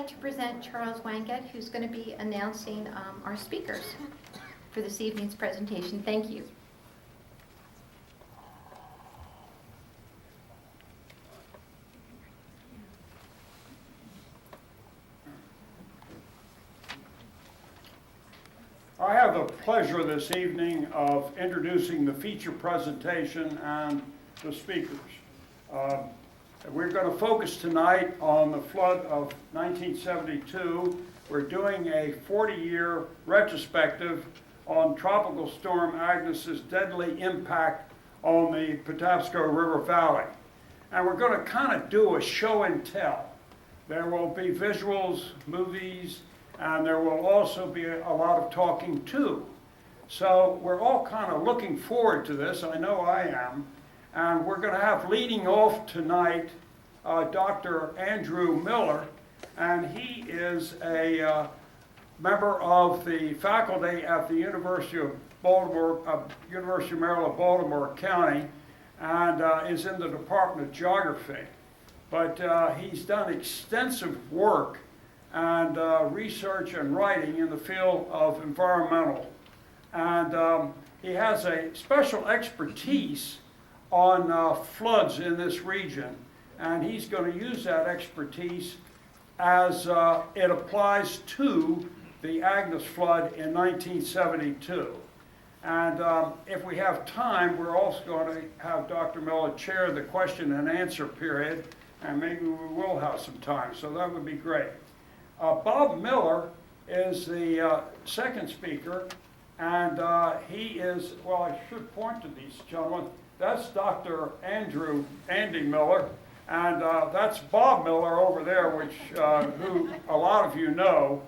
like to present Charles Wanget, who's going to be announcing our speakers for this evening's presentation. Thank you. I have the pleasure this evening of introducing the feature presentation and the speakers. We're going to focus tonight on the flood of 1972. We're doing a 40-year retrospective on Tropical Storm Agnes's deadly impact on the Patapsco River Valley. And we're going to kind of do a show and tell. There will be visuals, movies, and there will also be a lot of talking too. So we're all kind of looking forward to this, I know I am. And we're going to have leading off tonight Dr. Andrew Miller, and he is a member of the faculty at the University of Baltimore, University of Maryland, Baltimore County, and is in the Department of Geography. But he's done extensive work and research and writing in the field of environmental. And he has a special expertise on floods in this region. And he's going to use that expertise as it applies to the Agnes flood in 1972. And if we have time, we're also going to have Dr. Miller chair the question and answer period, and maybe we will have some time, so that would be great. Bob Miller is the second speaker, and he is, well, I should point to these gentlemen. That's Dr. Andy Miller, and that's Bob Miller over there, which who a lot of you know.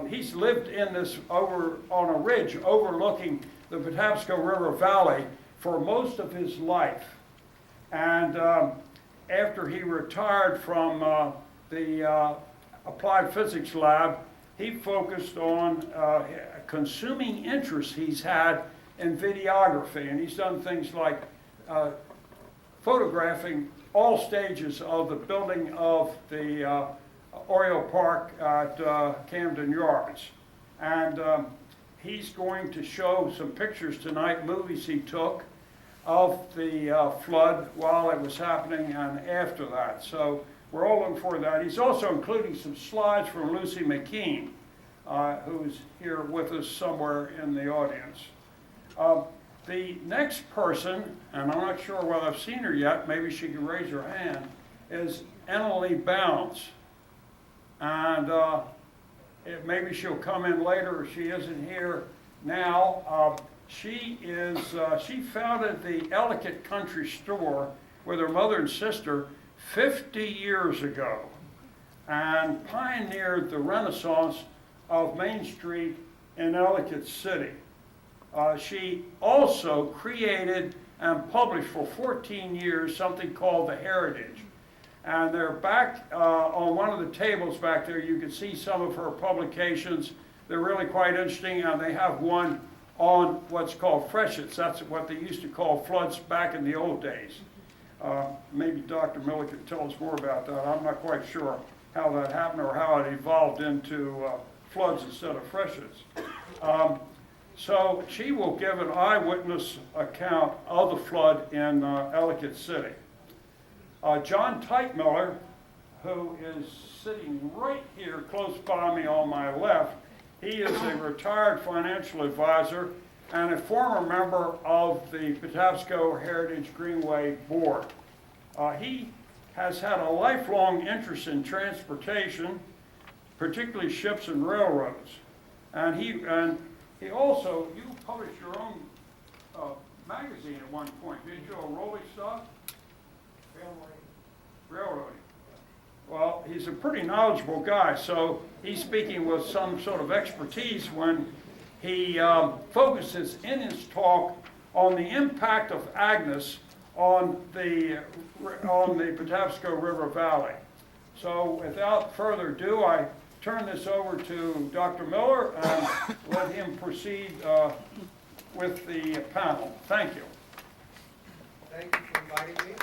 He's lived in this over on a ridge overlooking the Patapsco River Valley for most of his life. And after he retired from the Applied Physics Lab, he focused on consuming interests he's had in videography, and he's done things like photographing all stages of the building of the Oriole Park at Camden Yards. And he's going to show some pictures tonight, movies he took of the flood while it was happening and after that. So we're all looking forward to that. He's also including some slides from Lucy McKean, who's here with us somewhere in the audience. The next person, and I'm not sure whether I've seen her yet, maybe she can raise her hand, is Annalie Bounds. And maybe she'll come in later, if she isn't here now. She founded the Ellicott Country Store with her mother and sister 50 years ago and pioneered the renaissance of Main Street in Ellicott City. She also created and published for 14 years something called The Heritage. And they're back on one of the tables back there. You can see some of her publications. They're really quite interesting, and they have one on what's called freshets. That's what they used to call floods back in the old days. Maybe Dr. Miller could tell us more about that. I'm not quite sure how that happened or how it evolved into floods instead of freshets. So she will give an eyewitness account of the flood in Ellicott City. John Teichmiller, who is sitting right here close by me on my left, he is a retired financial advisor and a former member of the Patapsco Heritage Greenway Board. He has had a lifelong interest in transportation, particularly ships and railroads. And he also, you published your own magazine at one point, didn't you, on rolling stuff? Railroading. Well, he's a pretty knowledgeable guy, so he's speaking with some sort of expertise when he focuses in his talk on the impact of Agnes on the Patapsco River Valley. So without further ado, I turn this over to Dr. Miller and let him proceed with the panel. Thank you. Thank you for inviting me.